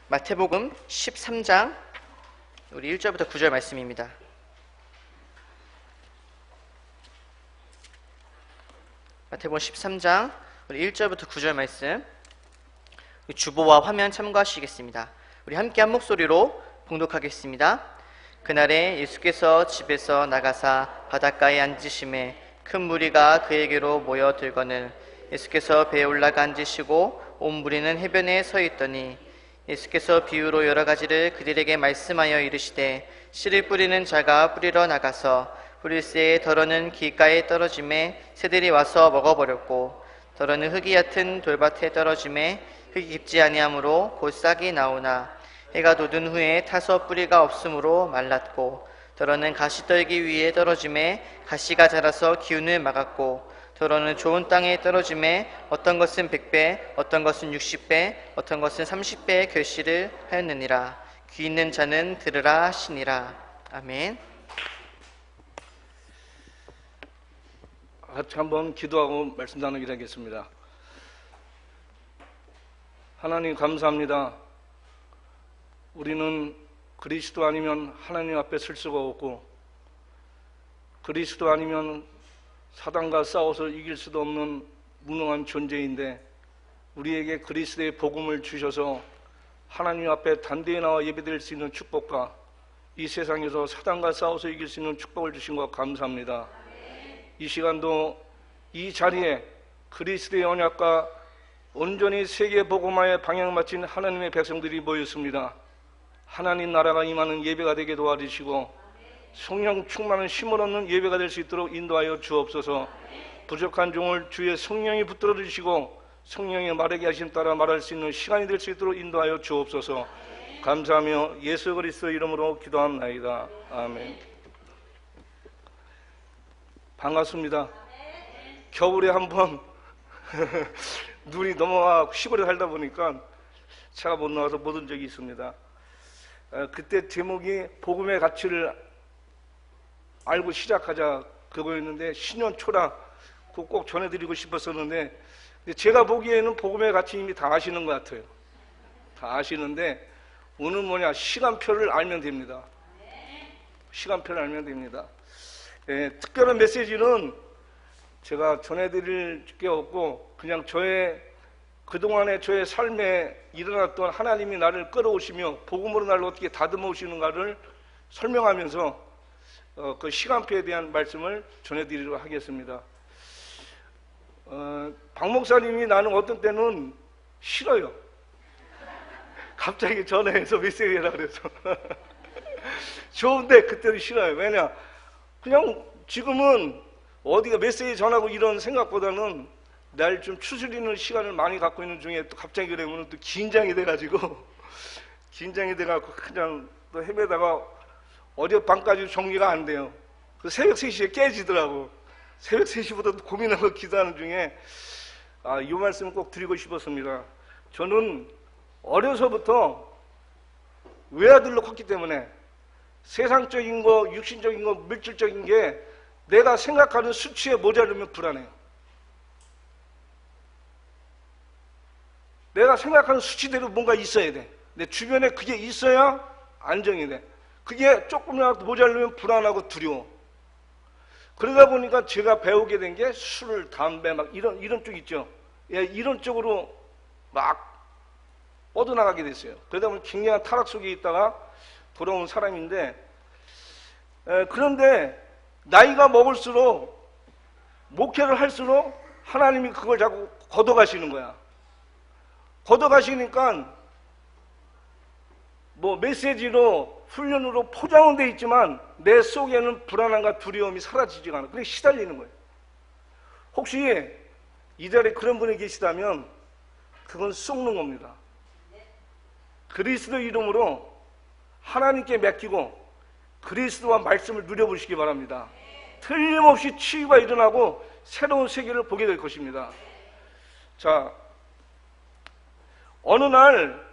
마태복음 13장 우리 1절부터 9절 말씀입니다. 마태복음 13장 우리 1절부터 9절 말씀, 주보와 화면 참고하시겠습니다. 우리 함께 한 목소리로 봉독하겠습니다. 그날에 예수께서 집에서 나가사 바닷가에 앉으심에 큰 무리가 그에게로 모여들거늘 예수께서 배에 올라가 앉으시고 온 무리는 해변에 서 있더니 예수께서 비유로 여러 가지를 그들에게 말씀하여 이르시되 씨를 뿌리는 자가 뿌리러 나가서 뿌릴새에 덜어는 길가에 떨어짐에 새들이 와서 먹어버렸고 덜어는 흙이 얕은 돌밭에 떨어짐에 흙이 깊지 아니하므로 곧 싹이 나오나 해가 돋은 후에 타서 뿌리가 없으므로 말랐고 덜어는 가시떨기 위에 떨어짐에 가시가 자라서 기운을 막았고 덜어는 좋은 땅에 떨어짐에 어떤 것은 100배 어떤 것은 60배 어떤 것은 30배의 결실을 하였느니라. 귀 있는 자는 들으라 하시니라. 아멘. 같이 한번 기도하고 말씀 나누기로 하겠습니다. 하나님 감사합니다. 우리는 그리스도 아니면 하나님 앞에 설 수가 없고 그리스도 아니면 사단과 싸워서 이길 수도 없는 무능한 존재인데 우리에게 그리스도의 복음을 주셔서 하나님 앞에 단대에 나와 예배드릴 수 있는 축복과 이 세상에서 사단과 싸워서 이길 수 있는 축복을 주신 것 감사합니다. 이 시간도 이 자리에 그리스도의 언약과 온전히 세계 복음화에 방향 맞춘 하나님의 백성들이 모였습니다. 하나님 나라가 임하는 예배가 되게 도와주시고 성령 충만한 힘을 얻는 예배가 될 수 있도록 인도하여 주옵소서. 부족한 종을 주의 성령이 붙들어 주시고 성령의 말하게 하신 따라 말할 수 있는 시간이 될 수 있도록 인도하여 주옵소서. 감사하며 예수 그리스도 이름으로 기도합나이다. 아멘. 반갑습니다. 겨울에 한번 눈이 넘어와 시골에 살다 보니까 차가 못 나와서 못 온 적이 있습니다. 그때 제목이 복음의 가치를 알고 시작하자 그거였는데 신년초라 그거 꼭 전해드리고 싶었었는데 제가 보기에는 복음의 가치 이미 다 아시는 것 같아요. 다 아시는데 오늘 시간표를 알면 됩니다. 시간표를 알면 됩니다. 특별한 메시지는 제가 전해드릴 게 없고 그냥 그동안의 저의 삶에 일어났던 하나님이 나를 끌어오시며 복음으로 나를 어떻게 다듬어 오시는가를 설명하면서 그 시간표에 대한 말씀을 전해드리도록 하겠습니다. 박 목사님이 나는 어떤 때는 싫어요. 갑자기 전화해서 메시지 해라 그래서 좋은데 그때는 싫어요. 왜냐? 그냥 지금은 어디가 메시지 전하고 이런 생각보다는 날 좀 추스리는 시간을 많이 갖고 있는 중에 또 갑자기 그러면 또 긴장이 돼가지고 그냥 또 헤매다가 어젯밤까지 정리가 안 돼요. 새벽 3시에 깨지더라고. 새벽 3시부터 고민하고 기도하는 중에 이 말씀을 꼭 드리고 싶었습니다. 저는 어려서부터 외아들로 컸기 때문에 세상적인 거, 육신적인 거, 물질적인 게 내가 생각하는 수치에 모자르면 불안해요. 내가 생각하는 수치대로 뭔가 있어야 돼. 내 주변에 그게 있어야 안정이 돼. 그게 조금이라도 모자르면 불안하고 두려워. 그러다 보니까 제가 배우게 된 게 술, 담배 이런 쪽 있죠. 이런 쪽으로 막 뻗어나가게 됐어요. 그러다 보니 굉장한 타락 속에 있다가 돌아온 사람인데 그런데 나이가 먹을수록 목회를 할수록 하나님이 그걸 자꾸 걷어가시는 거야. 걷어가시니까 메시지로 훈련으로 포장은 돼 있지만 내 속에는 불안함과 두려움이 사라지지가 않아. 그래 시달리는 거예요. 혹시 이 자리에 그런 분이 계시다면 그건 속는 겁니다. 그리스도 이름으로 하나님께 맡기고 그리스도와 말씀을 누려보시기 바랍니다. 틀림없이 치유가 일어나고 새로운 세계를 보게 될 것입니다. 자, 어느 날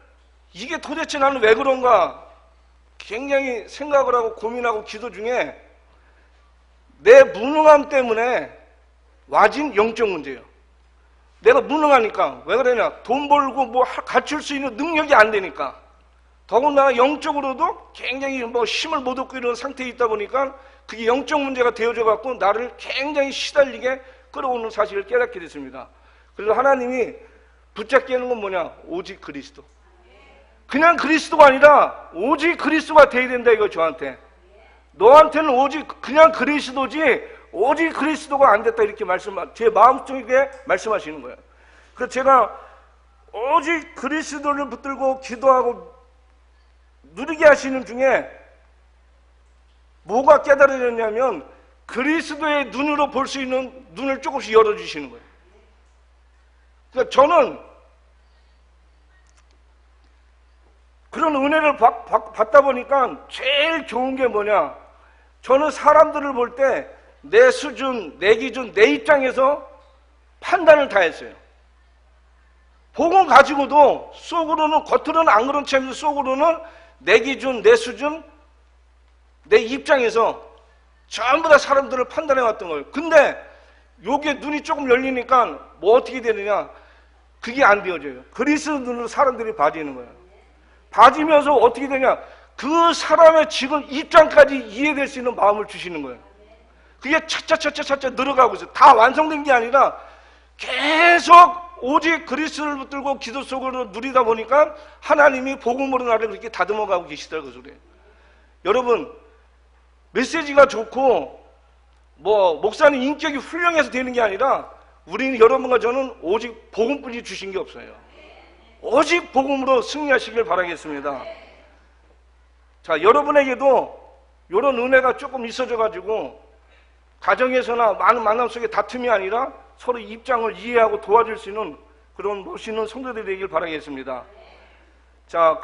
이게 도대체 나는 왜 그런가 굉장히 생각을 하고 고민하고 기도 중에 내 무능함 때문에 와진 영적 문제예요. 내가 무능하니까. 왜 그러냐? 돈 벌고 갖출 수 있는 능력이 안 되니까. 더군다나 영적으로도 굉장히 뭐 힘을 못 얻고 이런 상태에 있다 보니까 그게 영적 문제가 되어져 갖고 나를 굉장히 시달리게 끌어오는 사실을 깨닫게 됐습니다. 그래서 하나님이 붙잡게 하는 건 뭐냐? 오직 그리스도. 그냥 그리스도가 아니라 오직 그리스도가 돼야 된다, 이거 저한테. 너한테는 오직 그냥 그리스도지 오직 그리스도가 안 됐다, 이렇게 제 마음속에 말씀하시는 거예요. 그래서 제가 오직 그리스도를 붙들고 기도하고 누리게 하시는 중에 뭐가 깨달아졌냐면 그리스도의 눈으로 볼 수 있는 눈을 조금씩 열어주시는 거예요. 그러니까 저는 그런 은혜를 받다 보니까 제일 좋은 게 뭐냐? 저는 사람들을 볼 때 내 수준, 내 기준, 내 입장에서 판단을 다 했어요. 복음 가지고도 속으로는, 겉으로는 안 그런 채면서 속으로는 내 기준, 내 수준, 내 입장에서 전부 다 사람들을 판단해 왔던 거예요. 근데 요게 눈이 조금 열리니까 뭐 어떻게 되느냐? 그게 안 되어져요. 그리스도 눈으로 사람들이 봐지는 거예요. 봐지면서 어떻게 되냐? 그 사람의 지금 입장까지 이해될 수 있는 마음을 주시는 거예요. 그게 차차차차차차 늘어가고 있어요. 다 완성된 게 아니라 계속 오직 그리스도를 붙들고 기도 속으로 누리다 보니까 하나님이 복음으로 나를 그렇게 다듬어가고 계시더라고요. 그래요. 여러분, 메시지가 좋고 뭐 목사님 인격이 훌륭해서 되는 게 아니라 우리는, 여러분과 저는 오직 복음뿐이 주신 게 없어요. 오직 복음으로 승리하시길 바라겠습니다. 자, 여러분에게도 이런 은혜가 조금 있어져 가지고 가정에서나 많은 만남 속에 다툼이 아니라 서로 입장을 이해하고 도와줄 수 있는 그런 멋있는 성도들이 되길 바라겠습니다. 자,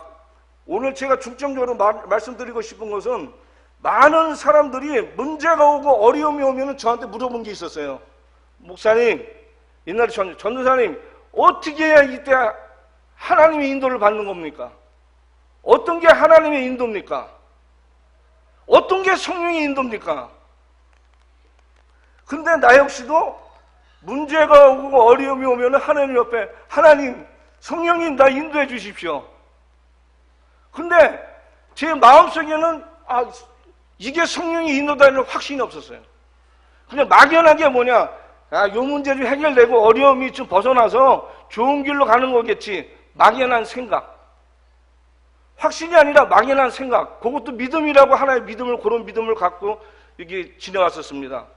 오늘 제가 중점적으로 말씀드리고 싶은 것은, 많은 사람들이 문제가 오고 어려움이 오면 저한테 물어본 게 있었어요. 목사님, 옛날에 전도사님, 어떻게 해야 이때 하나님의 인도를 받는 겁니까? 어떤 게 하나님의 인도입니까? 어떤 게 성령의 인도입니까? 근데 나 역시도 문제가 오고 어려움이 오면 하나님 옆에, 하나님, 성령님 나 인도해 주십시오. 근데 제 마음속에는 이게 성령의 인도다는 확신이 없었어요. 그냥 막연하게 뭐냐, 요 문제 좀 해결되고 어려움이 좀 벗어나서 좋은 길로 가는 거겠지. 막연한 생각. 확신이 아니라 막연한 생각. 그것도 믿음이라고, 하나의 믿음을, 그런 믿음을 갖고 이게 지나갔었습니다.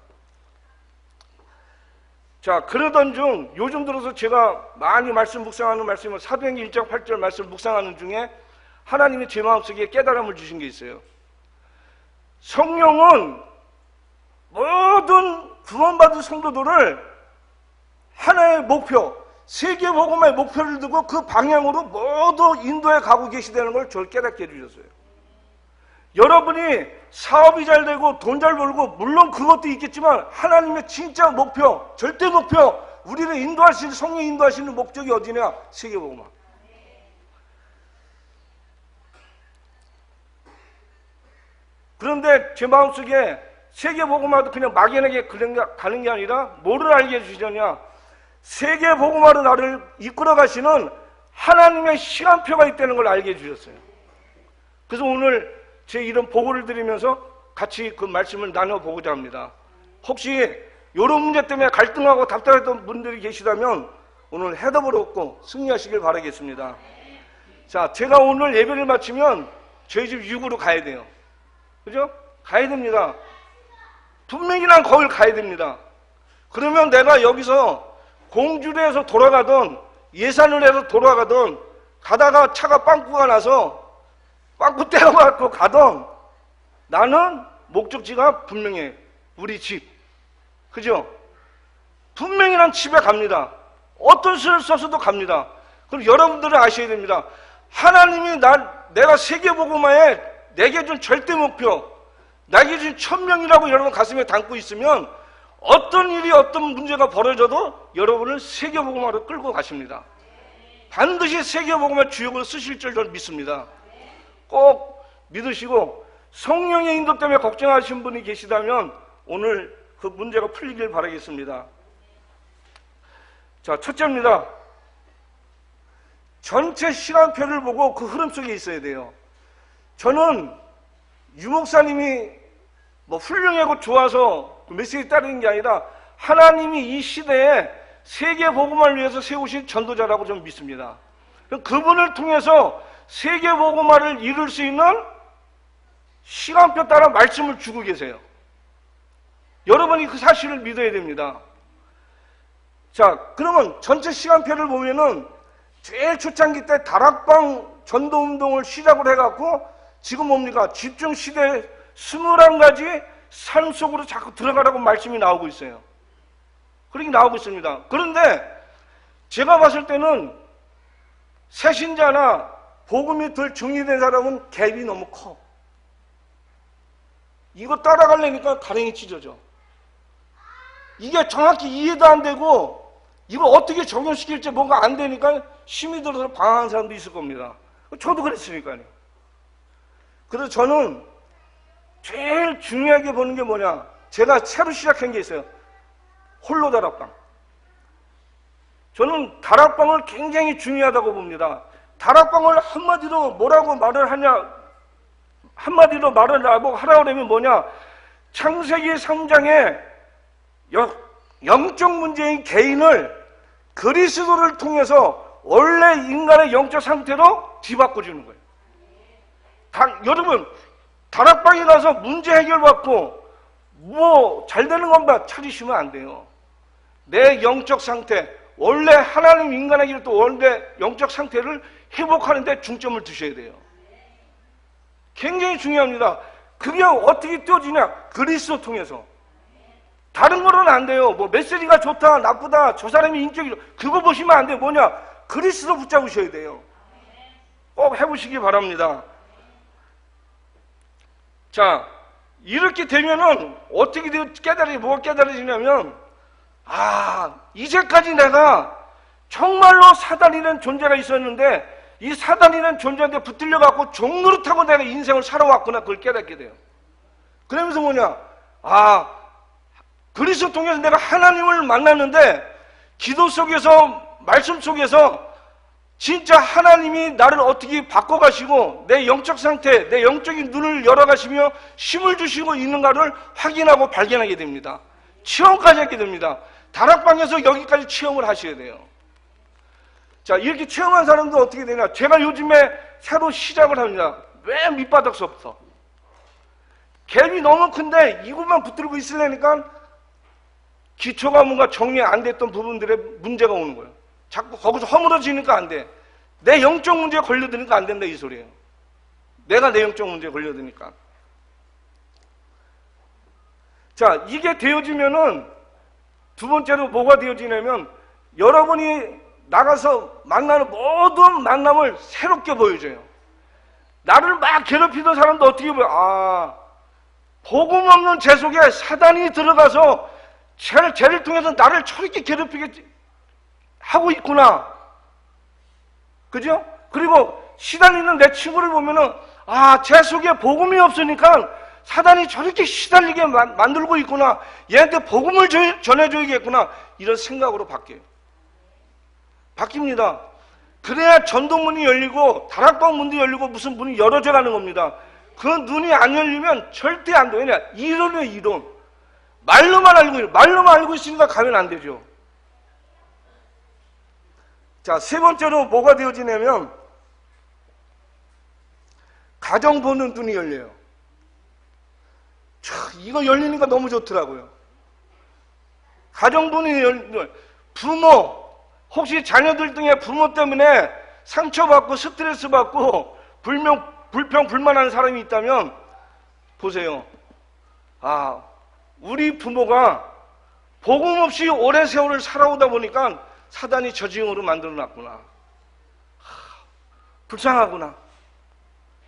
자, 그러던 중 요즘 들어서 제가 많이 말씀 묵상하는 말씀은 사도행전 1장 8절 말씀 묵상하는 중에 하나님이 제 마음속에 깨달음을 주신 게 있어요. 성령은 모든 구원받은 성도들을 하나의 목표, 세계복음의 목표를 두고 그 방향으로 모두 인도해 가고 계시다는 걸 저를 깨닫게 해주셨어요. 여러분이 사업이 잘 되고 돈 잘 벌고 물론 그것도 있겠지만 하나님의 진짜 목표, 절대 목표, 우리를 인도하시는, 성령이 인도하시는 목적이 어디냐? 세계복음화. 그런데 제 마음속에 세계복음화도 그냥 막연하게 가는 게 아니라 뭐를 알게 해주시느냐? 세계복음화로 나를 이끌어 가시는 하나님의 시간표가 있다는 걸 알게 해주셨어요. 그래서 오늘 제 이런 보고를 드리면서 같이 그 말씀을 나눠보고자 합니다. 혹시 이런 문제 때문에 갈등하고 답답했던 분들이 계시다면 오늘 해답을 얻고 승리하시길 바라겠습니다. 자, 제가 오늘 예배를 마치면 저희 집 육으로 가야 돼요. 그죠? 가야 됩니다. 분명히 난 거길 가야 됩니다. 그러면 내가 여기서 공주를 해서 돌아가던, 예산을 해서 돌아가던, 가다가 차가 빵꾸가 나서 빵꾸 떼어갖고 가던, 나는 목적지가 분명해. 우리 집. 그죠? 분명히 난 집에 갑니다. 어떤 수를 써서도 갑니다. 그럼 여러분들은 아셔야 됩니다. 하나님이 내가 세계복음화에 내게 준 절대 목표, 내게 준 1000명이라고 여러분 가슴에 담고 있으면 어떤 일이, 어떤 문제가 벌어져도 여러분을 세계복음화로 끌고 가십니다. 반드시 세계복음화 주역으로 쓰실 줄 저는 믿습니다. 꼭 믿으시고, 성령의 인도 때문에 걱정하신 분이 계시다면 오늘 그 문제가 풀리길 바라겠습니다. 자, 첫째입니다. 전체 시간표를 보고 그 흐름 속에 있어야 돼요. 저는 유 목사님이 뭐 훌륭하고 좋아서 그 메시지 따르는 게 아니라 하나님이 이 시대에 세계 복음화를 위해서 세우신 전도자라고 저는 믿습니다. 그분을 통해서 세계 복음화를 이룰 수 있는 시간표 따라 말씀을 주고 계세요. 여러분이 그 사실을 믿어야 됩니다. 자, 그러면 전체 시간표를 보면은 제일 초창기 때 다락방 전도운동을 시작을 해갖고 지금 뭡니까? 집중시대 21가지 삶 속으로 자꾸 들어가라고 말씀이 나오고 있어요. 그렇게 나오고 있습니다. 그런데 제가 봤을 때는 새신자나 복음이 덜 정리된 사람은 갭이 너무 커. 이거 따라가려니까 가랭이 찢어져. 이게 정확히 이해도 안 되고 이걸 어떻게 적용시킬지 뭔가 안 되니까 힘이 들어서 방황하는 사람도 있을 겁니다. 저도 그랬으니까요. 그래서 저는 제일 중요하게 보는 게 뭐냐, 제가 새로 시작한 게 있어요. 홀로 다락방. 저는 다락방을 굉장히 중요하다고 봅니다. 다락방을 한마디로 뭐라고 말을 하냐, 한마디로 말을 하라고 하면 뭐냐, 창세기 3장에 영적 문제인 개인을 그리스도를 통해서 원래 인간의 영적 상태로 뒤바꿔주는 거예요. 여러분, 다락방에 가서 문제 해결받고 뭐 잘 되는 것만 찾으시면 안 돼요. 내 영적 상태, 원래 하나님 인간에게 또 원래 영적 상태를 회복하는 데 중점을 두셔야 돼요. 굉장히 중요합니다. 그게 어떻게 띄워지냐? 그리스도 통해서. 다른 거로는 안 돼요. 뭐 메시지가 좋다, 나쁘다, 저 사람이 인격이 그거 보시면 안 돼요. 뭐냐? 그리스도 붙잡으셔야 돼요. 꼭 해보시기 바랍니다. 자, 이렇게 되면은 어떻게 뭐가 깨달아지냐면, 이제까지 내가 정말로 사단이라는 존재가 있었는데 이 사단이라는 존재한테 붙들려 갖고 종노릇하고 내가 인생을 살아왔구나, 그걸 깨닫게 돼요. 그러면서 뭐냐, 그리스도 통해서 내가 하나님을 만났는데 기도 속에서, 말씀 속에서 진짜 하나님이 나를 어떻게 바꿔가시고 내 영적 상태, 내 영적인 눈을 열어가시며 힘을 주시고 있는가를 확인하고 발견하게 됩니다. 체험까지 하게 됩니다. 다락방에서 여기까지 체험을 하셔야 돼요. 자, 이렇게 체험한 사람도 어떻게 되냐, 제가 요즘에 새로 시작을 합니다. 맨 밑바닥서부터. 갭이 너무 큰데 이것만 붙들고 있으려니까 기초가 뭔가 정리 안 됐던 부분들에 문제가 오는 거예요. 자꾸 거기서 허물어지니까 안 돼. 내 영적 문제에 걸려드니까 안 된다, 이 소리예요. 내가 내 영적 문제에 걸려드니까. 자, 이게 되어지면은 두 번째로 뭐가 되어지냐면 여러분이 나가서 만나는 모든 만남을 새롭게 보여줘요. 나를 막 괴롭히던 사람도 어떻게 보여? 복음 없는 제 속에 사단이 들어가서 쟤를 통해서 나를 저렇게 괴롭히게 하고 있구나. 그죠? 그리고 시달리는 내 친구를 보면은, 제 속에 복음이 없으니까 사단이 저렇게 시달리게 만들고 있구나. 얘한테 복음을 전해줘야겠구나. 이런 생각으로 바뀌어요. 바뀝니다. 그래야 전도문이 열리고 다락방 문도 열리고 무슨 문이 열어져가는 겁니다. 그 눈이 안 열리면 절대 안 돼요. 왜냐? 이론이에요, 이론. 말로만 알고 있으니까 가면 안 되죠. 자, 세 번째로 뭐가 되어지냐면 가정 보는 눈이 열려요. 이거 열리니까 너무 좋더라고요. 가정 보는 눈이 열려요. 부모, 혹시 자녀들 중에 부모 때문에 상처받고 스트레스 받고 불평 불만하는 사람이 있다면 보세요. 우리 부모가 복음 없이 오랜 세월을 살아오다 보니까 사단이 저지형으로 만들어놨구나. 불쌍하구나.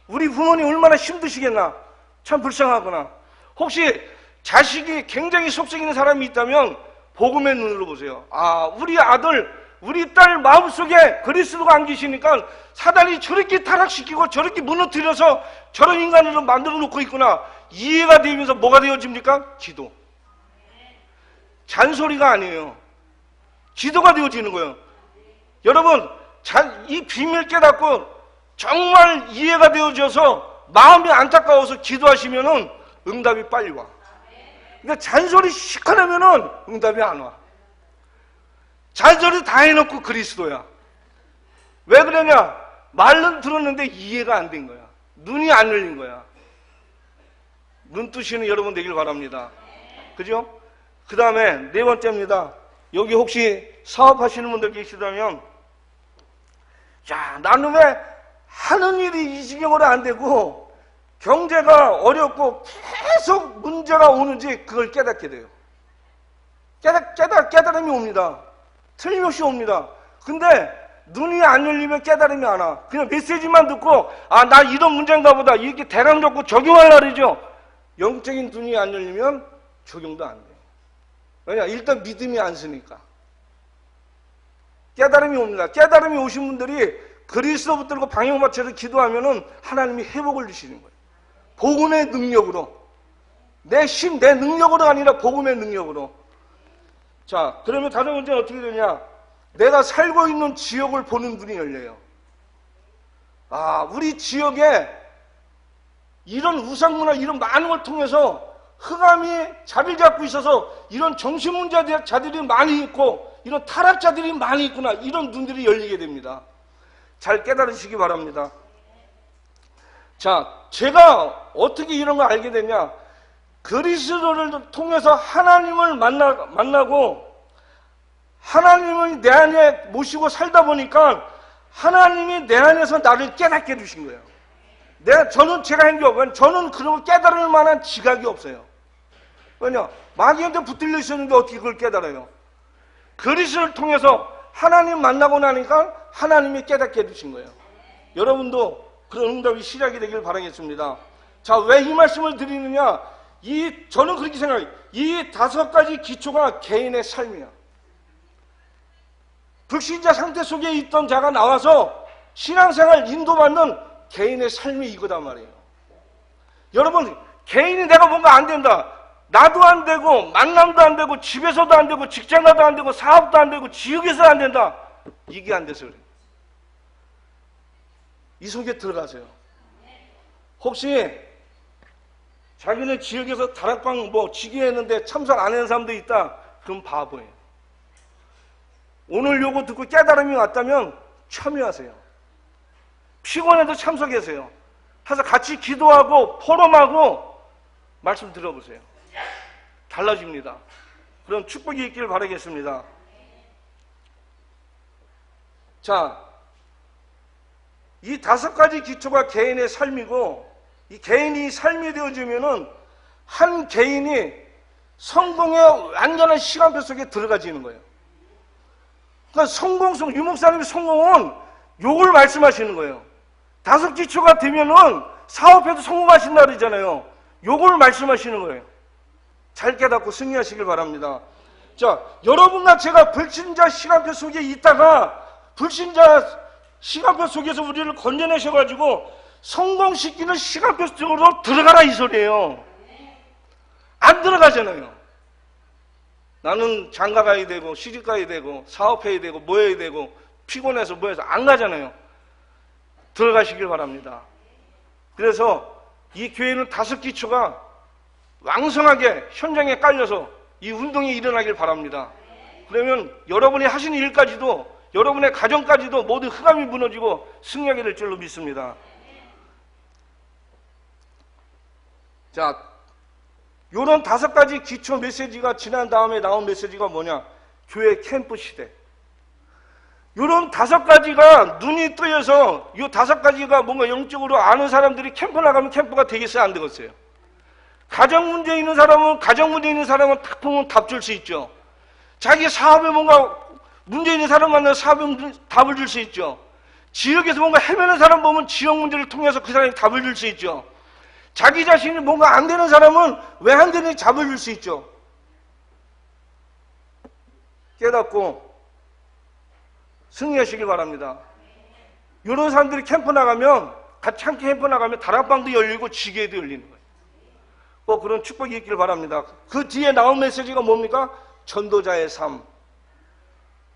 우리 부모님 얼마나 힘드시겠나. 참 불쌍하구나. 혹시 자식이 굉장히 속썩이는 사람이 있다면 복음의 눈으로 보세요. 우리 아들, 우리 딸 마음속에 그리스도가 안 계시니까 사단이 저렇게 타락시키고 저렇게 무너뜨려서 저런 인간으로 만들어 놓고 있구나. 이해가 되면서 뭐가 되어집니까? 기도. 잔소리가 아니에요. 기도가 되어지는 거예요. 여러분, 이 비밀 깨닫고 정말 이해가 되어져서 마음이 안타까워서 기도하시면은 응답이 빨리 와. 그러니까 잔소리 시커내면은 응답이 안 와. 잔소리 다 해놓고 그리스도야. 왜 그러냐? 말은 들었는데 이해가 안 된 거야. 눈이 안 열린 거야. 눈 뜨시는 여러분 되길 바랍니다. 그죠? 그 다음에 네 번째입니다. 여기 혹시 사업하시는 분들 계시다면, 자, 나는 왜 하는 일이 이 지경으로 안 되고 경제가 어렵고 계속 문제가 오는지 그걸 깨닫게 돼요. 깨달음이 옵니다. 틀림없이 옵니다. 근데 눈이 안 열리면 깨달음이 안 와. 그냥 메시지만 듣고, 아, 나 이런 문제인가 보다. 이렇게 대강 적고 적용하려고 그러죠. 영적인 눈이 안 열리면 적용도 안 돼요. 왜냐? 일단 믿음이 안 서니까. 깨달음이 옵니다. 깨달음이 오신 분들이 그리스도 붙들고 방향 맞춰서 기도하면은 하나님이 회복을 주시는 거예요. 복음의 능력으로. 내 힘, 내 능력으로 아니라 복음의 능력으로. 자, 그러면 다른 문제는 어떻게 되냐? 내가 살고 있는 지역을 보는 눈이 열려요. 아, 우리 지역에 이런 우상문화, 이런 많은 걸 통해서 흑암이 자리를 잡고 있어서 이런 정신문제자들이 많이 있고 이런 타락자들이 많이 있구나. 이런 눈들이 열리게 됩니다. 잘 깨달으시기 바랍니다. 자, 제가 어떻게 이런 걸 알게 됐냐? 그리스도를 통해서 하나님을 만나고 하나님을 내 안에 모시고 살다 보니까 하나님이 내 안에서 나를 깨닫게 해주신 거예요. 제가 행동, 저는 그런 걸 깨달을 만한 지각이 없어요. 왜냐? 마귀한테 붙들려 있었는데 어떻게 그걸 깨달아요? 그리스도를 통해서 하나님 만나고 나니까 하나님이 깨닫게 해주신 거예요. 여러분도 그런 응답이 시작이 되길 바라겠습니다. 자, 왜 이 말씀을 드리느냐? 저는 그렇게 생각해요. 이 5가지 기초가 개인의 삶이야. 불신자 상태 속에 있던 자가 나와서 신앙생활 인도받는 개인의 삶이 이거단 말이에요. 여러분, 개인이 내가 뭔가 안 된다. 나도 안 되고, 만남도 안 되고, 집에서도 안 되고, 직장 가도 안 되고, 사업도 안 되고, 지역에서 안 된다. 이게 안 돼서 그래요. 이 속에 들어가세요. 혹시 자기네 지역에서 다락방 지기했는데 참석 안 하는 사람도 있다. 그럼 바보예요. 오늘 요거 듣고 깨달음이 왔다면 참여하세요. 피곤해도 참석하세요. 해서 같이 기도하고 포럼하고 말씀 들어보세요. 달라집니다. 그런 축복이 있기를 바라겠습니다. 자, 이 5가지 기초가 개인의 삶이고, 이 개인이 삶이 되어지면은 한 개인이 성공의 완전한 시간표 속에 들어가지는 거예요. 그러니까 성공성, 유목사님의 성공은 요걸 말씀하시는 거예요. 5 기초가 되면은 사업에도 성공하신다 그러잖아요. 요걸 말씀하시는 거예요. 잘 깨닫고 승리하시길 바랍니다. 자, 여러분과 제가 불신자 시간표 속에 있다가 불신자 시간표 속에서 우리를 건져내셔가지고 성공시키는 시간표 속으로 들어가라 이 소리예요. 안 들어가잖아요. 나는 장가 가야 되고 시집 가야 되고 사업해야 되고 뭐 해야 되고 피곤해서 뭐 해서 안 가잖아요. 들어가시길 바랍니다. 그래서 이 교회는 5 기초가 왕성하게 현장에 깔려서 이 운동이 일어나길 바랍니다. 그러면 여러분이 하신 일까지도 여러분의 가정까지도 모두 흑암이 무너지고 승리하게 될 줄로 믿습니다. 자, 요런 5가지 기초 메시지가 지난 다음에 나온 메시지가 뭐냐? 교회 캠프 시대. 요런 5가지가 눈이 뜨여서 요 5가지가 뭔가 영적으로 아는 사람들이 캠프 나가면 캠프가 되겠어요? 안 되겠어요? 가정 문제 있는 사람은 딱 보면 답 줄 수 있죠. 자기 사업에 뭔가 문제 있는 사람 만나서 사업에 답을 줄 수 있죠. 지역에서 뭔가 헤매는 사람 보면 지역 문제를 통해서 그 사람이 답을 줄 수 있죠. 자기 자신이 뭔가 안 되는 사람은 왜 안 되는지 답을 줄 수 있죠. 깨닫고 승리하시길 바랍니다. 이런 사람들이 캠프 나가면, 같이 함께 캠프 나가면 다락방도 열리고 지게도 열리는 거예요. 꼭 그런 축복이 있길 바랍니다. 그 뒤에 나온 메시지가 뭡니까? 전도자의 삶.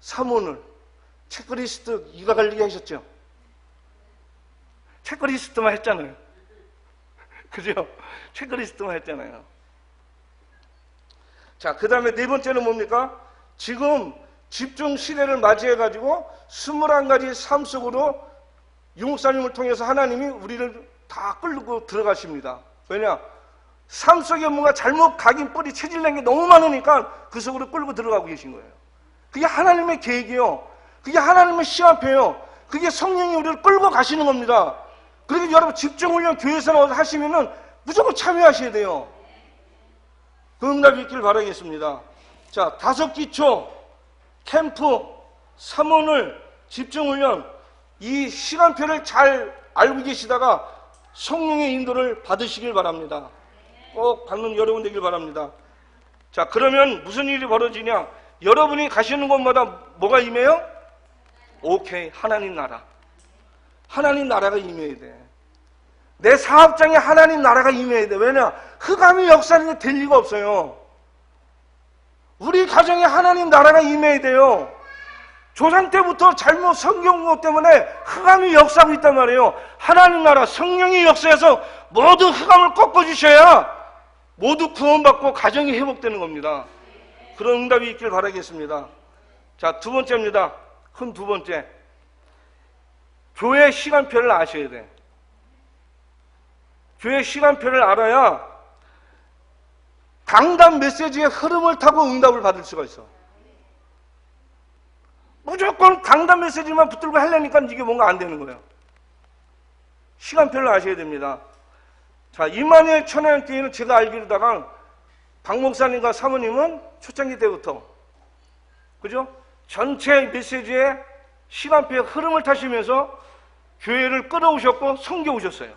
사문을, 체크리스트 이가 갈리게 하셨죠. 체크리스트만 했잖아요. 그죠? 체크리스트만 했잖아요. 자, 그 다음에 네 번째는 뭡니까? 지금 집중 시대를 맞이해가지고 21가지 삶 속으로 유목사님을 통해서 하나님이 우리를 다 끌고 들어가십니다. 왜냐? 삶 속에 뭔가 잘못 각인 뿌리 체질낸 게 너무 많으니까 그 속으로 끌고 들어가고 계신 거예요. 그게 하나님의 계획이요. 그게 하나님의 시간표예요. 그게 성령이 우리를 끌고 가시는 겁니다. 그러니까 여러분 집중훈련 교회에서 하시면은 무조건 참여하셔야 돼요. 그 응답이 있길 바라겠습니다. 자, 5기초, 캠프, 3원을 집중훈련, 이 시간표를 잘 알고 계시다가 성령의 인도를 받으시길 바랍니다. 꼭 받는 여러분 되길 바랍니다. 자, 그러면 무슨 일이 벌어지냐? 여러분이 가시는 곳마다 뭐가 임해요? 오케이, 하나님 나라. 하나님 나라가 임해야 돼. 내 사업장에 하나님 나라가 임해야 돼. 왜냐? 흑암이 역사는 될 리가 없어요. 우리 가정에 하나님 나라가 임해야 돼요. 조상 때부터 잘못 성경 것 때문에 흑암이 역사하고 있단 말이에요. 하나님 나라, 성령이 역사해서 모두 흑암을 꺾어주셔야 모두 구원받고 가정이 회복되는 겁니다. 그런 응답이 있길 바라겠습니다. 자, 두 번째입니다. 큰 두 번째. 교회 시간표를 아셔야 돼. 교회 시간표를 알아야 강단 메시지의 흐름을 타고 응답을 받을 수가 있어. 무조건 강단 메시지만 붙들고 하려니까 이게 뭔가 안 되는 거예요. 시간표를 아셔야 됩니다. 자, 이만희의 천안교회는 제가 알기로다가 박 목사님과 사모님은 초창기 때부터, 그죠? 전체 메시지의 시간표의 흐름을 타시면서 교회를 끌어오셨고 섬겨오셨어요.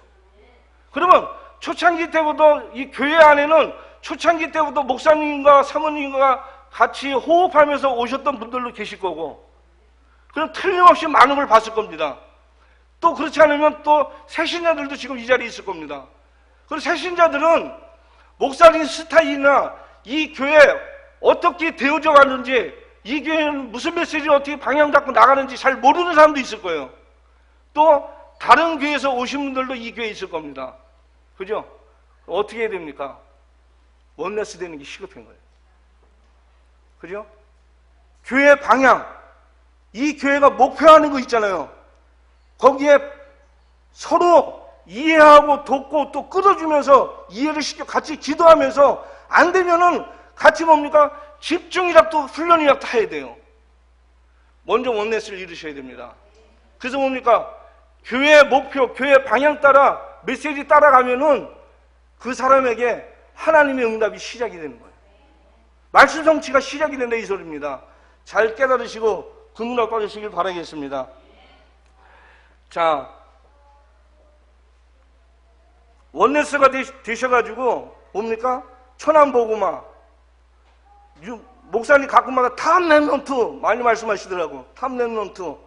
그러면 초창기 때부터 이 교회 안에는 초창기 때부터 목사님과 사모님과 같이 호흡하면서 오셨던 분들도 계실 거고, 그럼 틀림없이 많은 걸 봤을 겁니다. 또 그렇지 않으면 또 새신자들도 지금 이 자리에 있을 겁니다. 그리고 새신자들은 목사님 스타일이나 이 교회 어떻게 되어져 가는지, 이 교회는 무슨 메시지를 어떻게 방향 잡고 나가는지 잘 모르는 사람도 있을 거예요. 또 다른 교회에서 오신 분들도 이 교회에 있을 겁니다. 그죠? 어떻게 해야 됩니까? 원네스 되는 게 시급한 거예요. 그죠? 교회 방향, 이 교회가 목표하는 거 있잖아요. 거기에 서로 이해하고 돕고 또 끌어주면서 이해를 시켜 같이 기도하면서, 안 되면은 같이 뭡니까? 집중이라도 훈련이라도 해야 돼요. 먼저 원네스를 이루셔야 됩니다. 그래서 뭡니까? 교회의 목표, 교회 방향 따라 메시지 따라가면은 그 사람에게 하나님의 응답이 시작이 되는 거예요. 말씀 성취가 시작이 된다, 이 소리입니다. 잘 깨달으시고 그 문화 빠지시길 바라겠습니다. 자, 원네스가 되셔가지고 뭡니까? 천안보고마, 목사님 가끔마다 탑랩런트 많이 말씀하시더라고. 탑랩런트,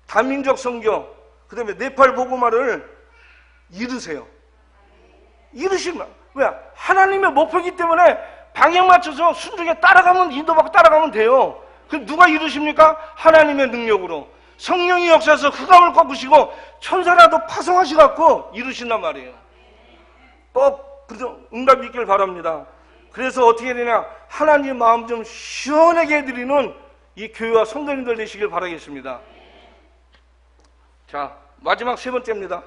다민족 선교, 그 다음에 네팔 보고마를 이루세요. 이루시면, 왜? 하나님의 목표이기 때문에 방향 맞춰서 순종에 따라가면, 인도받고 따라가면 돼요. 그럼 누가 이루십니까? 하나님의 능력으로. 성령이 역사해서 흑암을 꺾으시고 천사라도 파송하시갖고 이루신단 말이에요. 꼭 그래서 응답이 있길 바랍니다. 그래서 어떻게 해야 되냐? 하나님 마음 좀 시원하게 해드리는 이 교회와 성도님들 되시길 바라겠습니다. 자, 마지막 세 번째입니다.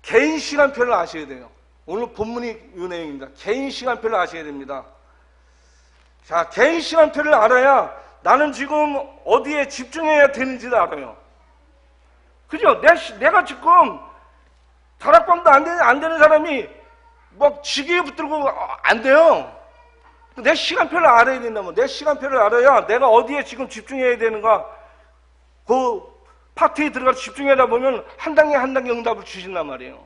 개인 시간표를 아셔야 돼요. 오늘 본문이 이 내용입니다. 개인 시간표를 아셔야 됩니다. 자, 개인 시간표를 알아야 나는 지금 어디에 집중해야 되는지도 알아요. 그죠? 내가 지금 다락방도 안 되는 사람이 막 지기에 붙들고 안 돼요. 내 시간표를 알아야 된다면, 내 시간표를 알아야 내가 어디에 지금 집중해야 되는가, 그 파트에 들어가서 집중하다 보면 한 단계 한 단계 응답을 주신단 말이에요.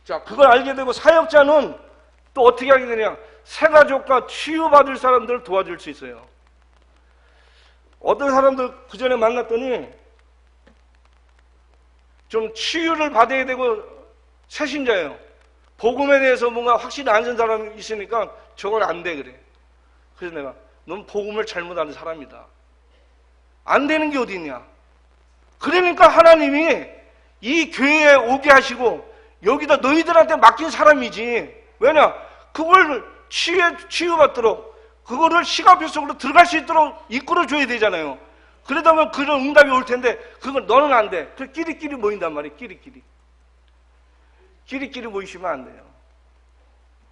자, 그걸 알게 되고 사역자는 또 어떻게 하게 되냐? 새가족과 치유받을 사람들을 도와줄 수 있어요. 어떤 사람들 그 전에 만났더니 좀 치유를 받아야 되고 새신자예요. 복음에 대해서 뭔가 확실히 안 쓴 사람이 있으니까 저건 안 돼 그래. 그래서 내가 넌 복음을 잘못 아는 사람이다. 안 되는 게 어디 있냐? 그러니까 하나님이 이 교회에 오게 하시고 여기다 너희들한테 맡긴 사람이지. 왜냐? 그걸 치유받도록 그거를 시간표 속으로 들어갈 수 있도록 이끌어줘야 되잖아요. 그러다 보면 그런 응답이 올 텐데 그건 너는 안 돼. 그 끼리끼리 모인단 말이에요. 끼리끼리 모이시면 안 돼요.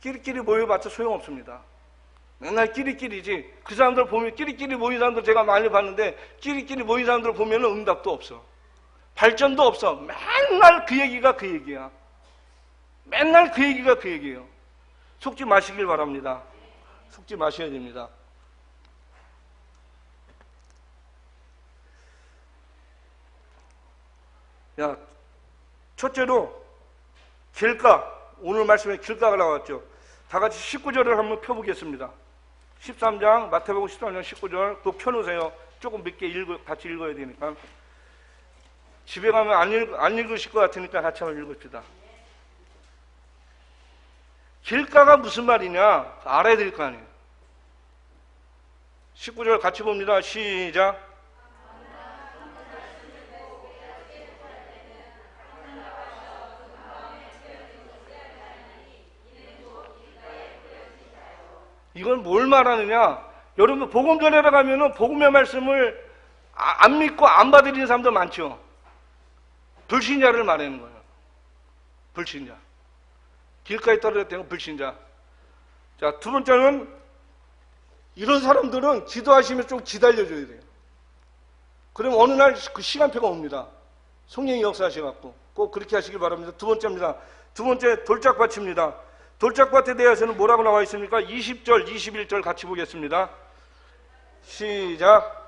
끼리끼리 모여봤자 소용없습니다. 맨날 끼리끼리지. 그 사람들 보면 끼리끼리 모인 사람들 제가 많이 봤는데 끼리끼리 모인 사람들 보면 응답도 없어. 발전도 없어. 맨날 그 얘기가 그 얘기야. 맨날 그 얘기가 그 얘기예요. 속지 마시길 바랍니다. 속지 마셔야 됩니다. 야, 첫째로 길가, 오늘 말씀에 길가가 나왔죠. 다 같이 19절을 한번 펴보겠습니다. 13장, 마태복음 13장 19절, 그거 펴놓으세요. 조금 늦게 같이 읽어야 되니까. 집에 가면 안 읽으실 것 같으니까 같이 한번 읽읍시다. 길가가 무슨 말이냐? 알아야 될 거 아니에요. 19절 같이 봅니다. 시작. 이건 뭘 말하느냐? 여러분 복음 전하러 가면은 복음의 말씀을 안 믿고 안 받아들이는 사람도 많죠. 불신자를 말하는 거예요. 불신자. 길가에 떨어졌다는 건 불신자. 자, 두 번째는 이런 사람들은 기도하시면 좀 기다려줘야 돼요. 그럼 어느 날 그 시간표가 옵니다. 성령이 역사하셔갖고 꼭 그렇게 하시길 바랍니다. 두 번째입니다. 두 번째 돌짝밭입니다. 돌짝밭에 대해서는 뭐라고 나와 있습니까? 20절, 21절 같이 보겠습니다. 시작.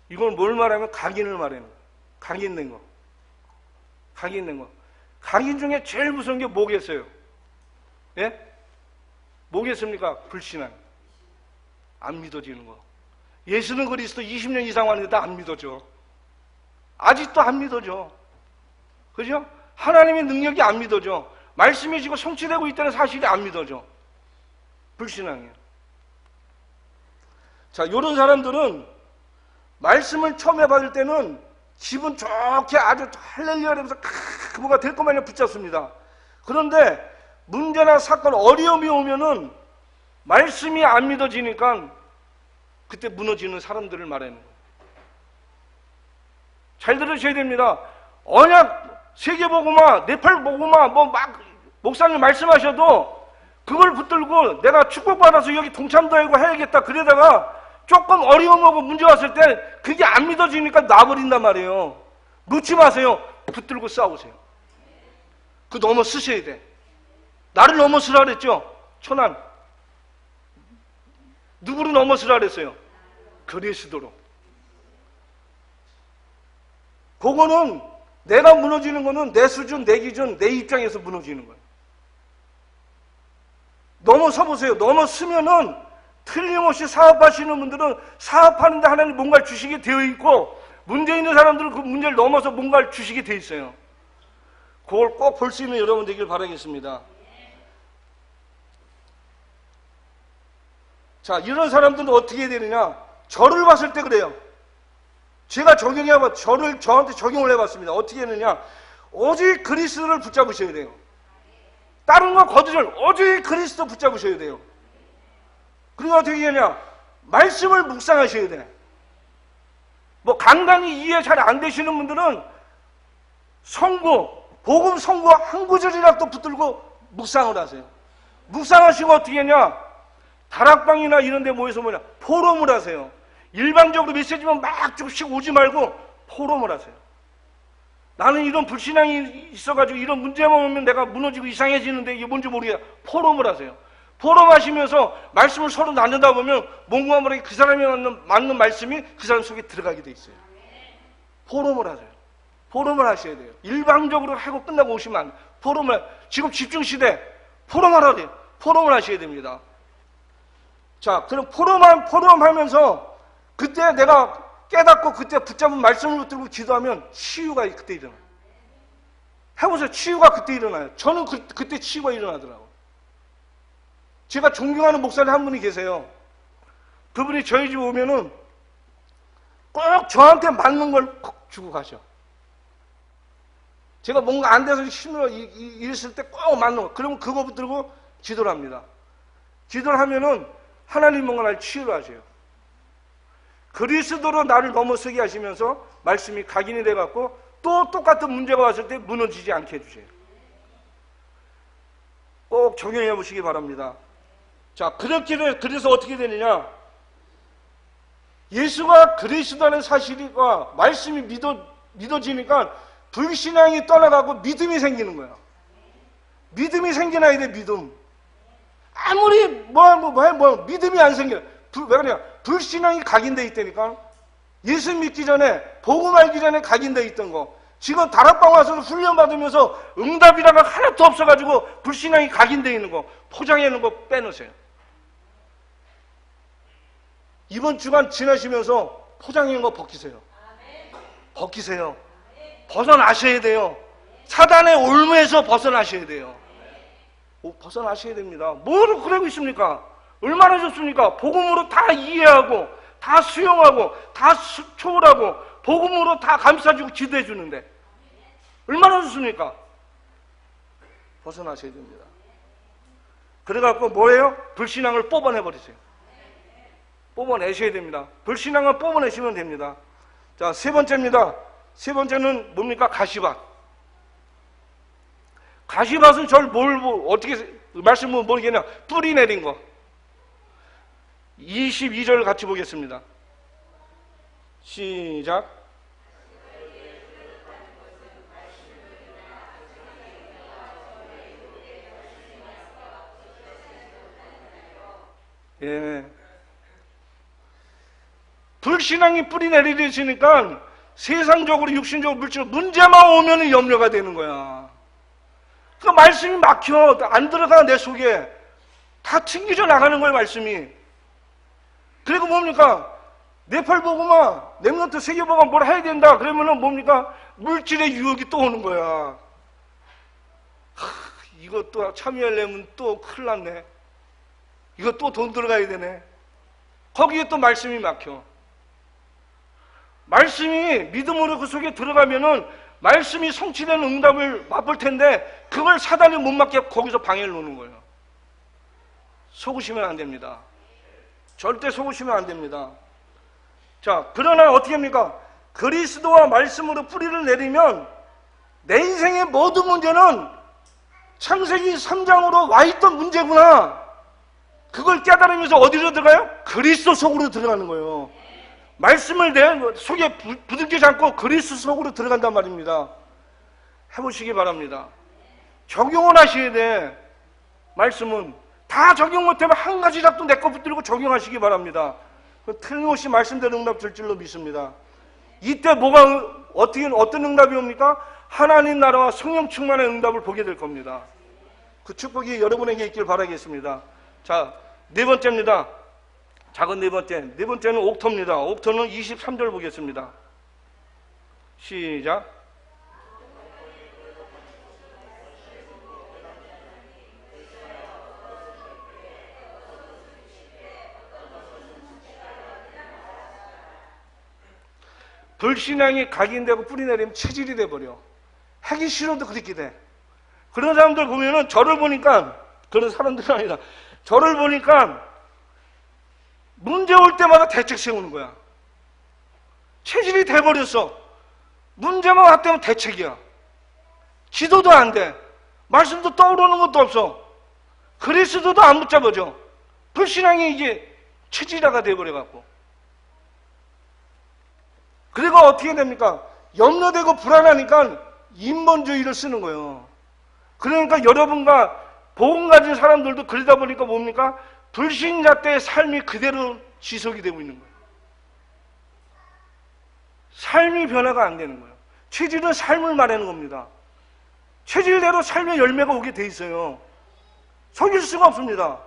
이건 뭘 말하면 각인을 말하는 거예요. 각인된 거. 각인된 거. 각인 중에 제일 무서운 게 뭐겠어요? 예? 뭐겠습니까? 불신앙. 안 믿어지는 거. 예수는 그리스도 20년 이상 하는데 다 안 믿어져. 아직도 안 믿어져. 그죠? 하나님의 능력이 안 믿어져. 말씀이 지금 성취되고 있다는 사실이 안 믿어져. 불신앙이에요. 자, 이런 사람들은 말씀을 처음에 받을 때는 기분 좋게 아주 할렐루야 하면서 뭐가 될 것마냥 붙잡습니다. 그런데 문제나 사건, 어려움이 오면은 말씀이 안 믿어지니까 그때 무너지는 사람들을 말하는 거예요. 잘 들으셔야 됩니다. 언약, 세계복음화, 네팔복음화 뭐 막 목사님 말씀하셔도 그걸 붙들고 내가 축복받아서 여기 동참도 하고 해야겠다 그러다가 조금 어려움하고 문제 왔을 때 그게 안 믿어지니까 놔버린단 말이에요. 놓지 마세요. 붙들고 싸우세요. 그 넘어 쓰셔야 돼. 나를 넘어 쓰라 그랬죠? 천안. 누구를 넘어 쓰라 그랬어요? 그리스도로. 그거는 내가 무너지는 거는 내 수준, 내 기준, 내 입장에서 무너지는 거예요. 넘어서 보세요. 넘어서면은 틀림없이 사업하시는 분들은 사업하는데 하나님 뭔가를 주시게 되어 있고 문제 있는 사람들은 그 문제를 넘어서 뭔가를 주시게 되어 있어요. 그걸 꼭 볼 수 있는 여러분 되길 바라겠습니다. 자, 이런 사람들은 어떻게 해야 되느냐? 저를 봤을 때 그래요. 제가 저한테 적용을 해봤습니다. 어떻게 했느냐? 오직 그리스도를 붙잡으셔야 돼요. 다른 거 거두절 오직 그리스도 붙잡으셔야 돼요. 그리고 어떻게 하냐? 말씀을 묵상하셔야 돼. 뭐 강단이 이해 잘 안 되시는 분들은 성구, 복음 성구 한 구절이라도 붙들고 묵상을 하세요. 묵상하시고 어떻게 하냐? 다락방이나 이런 데 모여서 뭐냐? 포럼을 하세요. 일방적으로 메시지만 막 쭉씩 오지 말고 포럼을 하세요. 나는 이런 불신앙이 있어가지고 이런 문제만 오면 내가 무너지고 이상해지는데 이게 뭔지 모르겠다. 포럼을 하세요. 포럼하시면서 말씀을 서로 나누다 보면 뭔가 모르게 그 사람이 맞는 말씀이 그 사람 속에 들어가게 돼 있어요. 포럼을 하세요. 포럼을 하셔야 돼요. 일방적으로 하고 끝나고 오시면 안 돼요. 포럼을, 지금 집중시대 포럼하라 돼요. 포럼을 하셔야 됩니다. 자, 그럼 포럼하면서 그때 내가 깨닫고 그때 붙잡은 말씀을 붙들고 기도하면 치유가 그때 일어나요. 해보세요. 치유가 그때 일어나요. 저는 그때 치유가 일어나더라고요. 제가 존경하는 목사님 한 분이 계세요. 그분이 저희 집 오면은 꼭 저한테 맞는 걸 꼭 주고 가셔. 제가 뭔가 안 돼서 힘들어 이랬을 때 꼭 맞는 거. 그러면 그거 붙들고 기도를 합니다. 기도를 하면은 하나님 뭔가 날 치유를 하세요. 그리스도로 나를 넘어서게 하시면서 말씀이 각인이 돼갖고 또 똑같은 문제가 왔을 때 무너지지 않게 해주세요. 꼭 적용해 보시기 바랍니다. 자, 그래서 어떻게 되느냐? 예수가 그리스도라는 사실과 말씀이 믿어지니까 불신앙이 떠나가고 믿음이 생기는 거야. 믿음이 생겨나야 돼, 믿음. 아무리 믿음이 안 생겨. 왜 그러냐? 불신앙이 각인돼 있다니까. 예수 믿기 전에, 복음 알기 전에 각인돼 있던 거. 지금 다락방 와서 훈련 받으면서 응답이라가 하나도 없어가지고 불신앙이 각인돼 있는 거, 포장해 있는 거 빼놓으세요. 이번 주간 지나시면서 포장해 있는 거 벗기세요. 벗기세요. 벗어나셔야 돼요. 사단의 올무에서 벗어나셔야 돼요. 벗어나셔야 됩니다. 뭐로 그러고 있습니까? 얼마나 좋습니까? 복음으로 다 이해하고 다 수용하고 다 초월하고 복음으로 다 감싸주고 기도해 주는데 얼마나 좋습니까? 벗어나셔야 됩니다. 그래갖고 뭐예요? 불신앙을 뽑아내버리세요. 뽑아내셔야 됩니다. 불신앙을 뽑아내시면 됩니다. 자, 세 번째입니다. 세 번째는 뭡니까? 가시밭. 가시밭은 어떻게 말씀을 모르겠냐? 뿌리 내린 거. 22절 같이 보겠습니다. 시작. 예. 불신앙이 뿌리 내리시니까 세상적으로 육신적으로 물질적으로 문제만 오면 염려가 되는 거야. 그 말씀이 막혀. 안 들어가 내 속에. 다 튕겨져 나가는 거예요, 말씀이. 그리고 뭡니까? 네팔보고만, 렘넌트 세계보고만 뭘 해야 된다. 그러면은 뭡니까? 물질의 유혹이 또 오는 거야. 이것도 참여하려면 또 큰일 났네. 이거 또 돈 들어가야 되네. 거기에 또 말씀이 막혀. 말씀이 믿음으로 그 속에 들어가면은 말씀이 성취되는 응답을 맛볼 텐데 그걸 사단이 못 막게 거기서 방해를 놓는 거예요. 속으시면 안 됩니다. 절대 속으시면 안 됩니다. 자, 그러나 어떻게 합니까? 그리스도와 말씀으로 뿌리를 내리면 내 인생의 모든 문제는 창세기 3장으로 와 있던 문제구나. 그걸 깨달으면서 어디로 들어가요? 그리스도 속으로 들어가는 거예요. 말씀을 내 속에 부둥키지 않고 그리스도 속으로 들어간단 말입니다. 해보시기 바랍니다. 적용을 하셔야 돼. 말씀은 다 적용 못하면 한 가지라도 내 거 붙들고 적용하시기 바랍니다. 틀림없이 말씀대로 응답 줄 줄로 믿습니다. 이때 어떤 응답이 옵니까? 하나님 나라와 성령 충만의 응답을 보게 될 겁니다. 그 축복이 여러분에게 있길 바라겠습니다. 자, 네 번째입니다. 작은 네 번째. 네 번째는 옥토입니다. 옥토는 23절 보겠습니다. 시작. 불신앙이 각인되고 뿌리 내리면 체질이 돼버려. 하기 싫어도 그렇게 돼. 그런 사람들 보면은 저를 보니까, 그런 사람들이 아니라 저를 보니까 문제 올 때마다 대책 세우는 거야. 체질이 돼버렸어. 문제만 왔다면 대책이야. 기도도 안 돼. 말씀도 떠오르는 것도 없어. 그리스도도 안 붙잡아져. 불신앙이 이게 체질화가 돼버려갖고. 그리고 어떻게 됩니까? 염려되고 불안하니까 인본주의를 쓰는 거예요. 그러니까 여러분과 복음 가진 사람들도 그러다 보니까 뭡니까? 불신자 때의 삶이 그대로 지속이 되고 있는 거예요. 삶이 변화가 안 되는 거예요. 체질은 삶을 말하는 겁니다. 체질대로 삶의 열매가 오게 돼 있어요. 속일 수가 없습니다.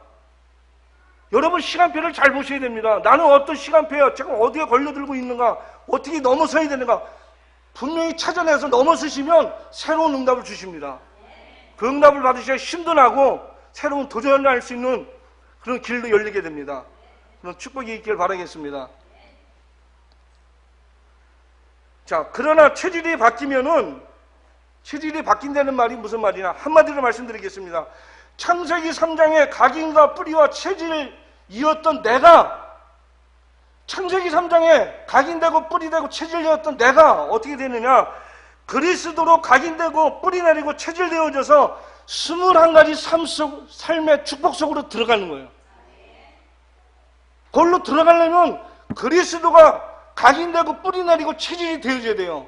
여러분 시간표를 잘 보셔야 됩니다. 나는 어떤 시간표야? 지금 어디에 걸려들고 있는가? 어떻게 넘어서야 되는가? 분명히 찾아내서 넘어서시면 새로운 응답을 주십니다. 그 응답을 받으셔야 힘도 나고 새로운 도전을 할 수 있는 그런 길도 열리게 됩니다. 그런 축복이 있길 바라겠습니다. 자, 그러나 체질이 바뀐다는 말이 무슨 말이냐? 한마디로 말씀드리겠습니다. 창세기 3장에 각인과 뿌리와 체질이었던 내가, 창세기 3장에 각인되고 뿌리되고 체질이었던 내가 어떻게 되느냐? 그리스도로 각인되고 뿌리 내리고 체질되어져서 21가지 삶의 축복 속으로 들어가는 거예요. 그걸로 들어가려면 그리스도가 각인되고 뿌리 내리고 체질이 되어져야 돼요.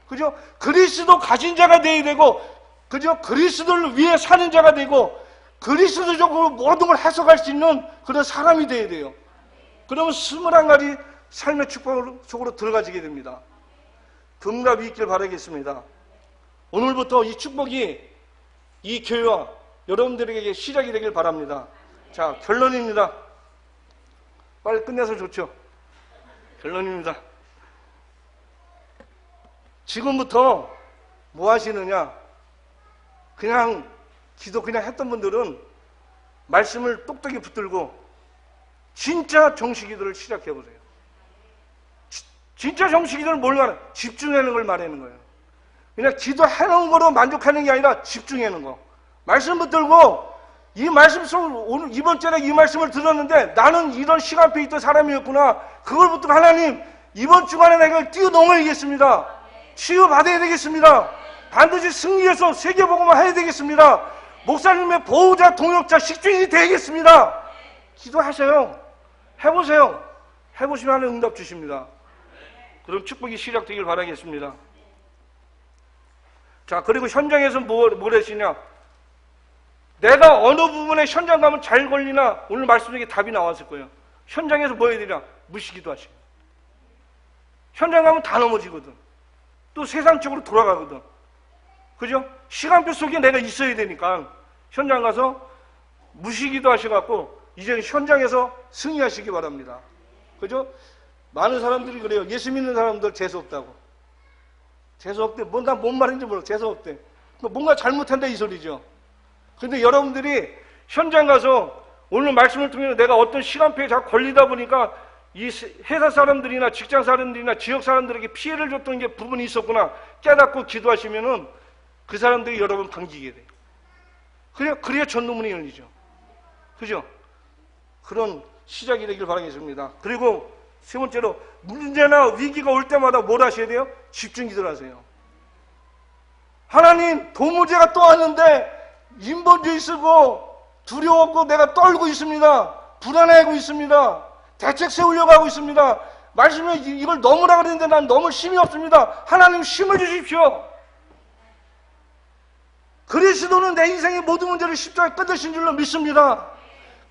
그죠? 그리스도 가진 자가 되어야 되고, 그죠? 그리스도를 위해 사는 자가 되고, 그리스도적으로 모든 걸 해석할 수 있는 그런 사람이 되어야 돼요. 그러면 21가지 삶의 축복 속으로 들어가지게 됩니다. 응답이 있길 바라겠습니다. 오늘부터 이 축복이 이 교회와 여러분들에게 시작이 되길 바랍니다. 자, 결론입니다. 빨리 끝내서 좋죠. 결론입니다. 지금부터 뭐 하시느냐? 그냥 기도 그냥 했던 분들은 말씀을 똑똑히 붙들고 진짜 정식기도를 시작해보세요. 진짜 정식기도는 뭘 말해? 집중하는 걸 말하는 거예요. 그냥 기도해놓은 거로 만족하는 게 아니라 집중하는 거. 말씀 붙들고 이 말씀 속 오늘 이번 주에 이 말씀을 들었는데 나는 이런 시간표에 있던 사람이었구나. 그걸 붙들고 하나님 이번 주간에 내가 이걸 뛰어넘어야겠습니다. 치유받아야 되겠습니다. 반드시 승리해서 세계복음을 해야 되겠습니다. 목사님의 보호자, 동역자, 식주인이 되겠습니다. 기도하세요. 해보세요. 해보시면 하나님 응답 주십니다. 그럼 축복이 시작되길 바라겠습니다. 자, 그리고 현장에서 뭘 하시냐? 내가 어느 부분에 현장 가면 잘 걸리나 오늘 말씀 중에 답이 나왔을 거예요. 현장에서 뭐 해야 되냐? 무시기도 하시고. 현장 가면 다 넘어지거든. 또 세상적으로 돌아가거든. 그죠? 시간표 속에 내가 있어야 되니까 현장 가서 무시기도 하셔갖고 이제 현장에서 승리하시기 바랍니다. 그죠? 많은 사람들이 그래요. 예수 믿는 사람들 재수없다고. 재수없대. 난 뭔 말인지 몰라. 재수없대. 뭔가 잘못한다 이 소리죠. 근데 여러분들이 현장 가서 오늘 말씀을 통해서 내가 어떤 시간표에 자꾸 걸리다 보니까 이 회사 사람들이나 직장 사람들이나 지역 사람들에게 피해를 줬던 게 부분이 있었구나 깨닫고 기도하시면은 그 사람들이 여러분 반기게 돼요. 그래야 전도문이 열리죠. 그죠? 그런 시작이 되길 바라겠습니다. 그리고 세 번째로 문제나 위기가 올 때마다 뭘 하셔야 돼요? 집중 기도를 하세요. 하나님 도무제가 또 왔는데 인본주의 쓰고 두려웠고 내가 떨고 있습니다. 불안해하고 있습니다. 대책 세우려고 하고 있습니다. 말씀에 이걸 넘으라 그랬는데 난 넘을 힘이 없습니다. 하나님 힘을 주십시오. 그리스도는 내 인생의 모든 문제를 십자가에 끊으신 줄로 믿습니다.